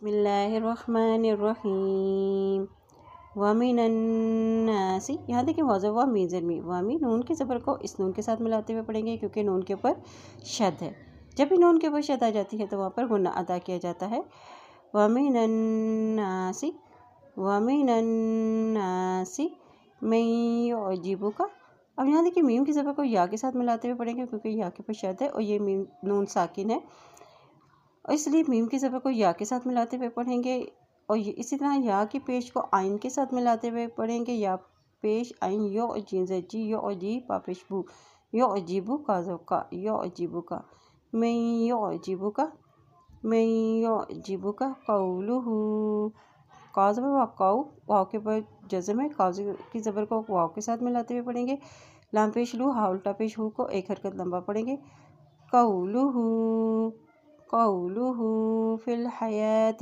بسم اللہ الرحمن الرحیم وَمِنَ النَّاسِ، یہاں دیکھیں واضح ہوا میزر میں وامی نون کے زبر کو اس نون کے ساتھ ملاتے ہوئے پڑھیں گے کیونکہ نون کے اوپر شد ہے۔ جب بھی نون کے اوپر شد آ جاتی ہے تو وہاں پر غنہ ادا کیا جاتا ہے۔ وَمِنَ النَّاسِ وَمِنَ النَّاسِ مَن يُعْجِبُكَ، اب یہاں دیکھیں میم کی زبر کو یا کے ساتھ ملاتے ہوئے پڑھیں گے کیونکہ یا کے اوپر شد ہے اور یہ میم نون ساکن ہے، اور اس لیے میم کی زبر کو یا کے ساتھ ملاتے ہوئے پڑھیں گے، اور اسی طرح یا کی پیش کو آئین کے ساتھ ملاتے ہوئے پڑھیں گے۔ یا پیش آئین یو جیم زجی یو جی پا پیش بو یو عجیبو کا کا یو عجیبو کا میں یو عجیبو کا میں یو عجیبو کا قولہ کا زبر واو قو، واو کے پر جزم ہے، کا کی زبر کو واو کے ساتھ ملاتے ہوئے پڑھیں گے۔ لام پیش لو ہا الٹا پیش ہو کو ایک حرکت لمبا پڑھیں گے۔ قولہ قولہ فی الحیات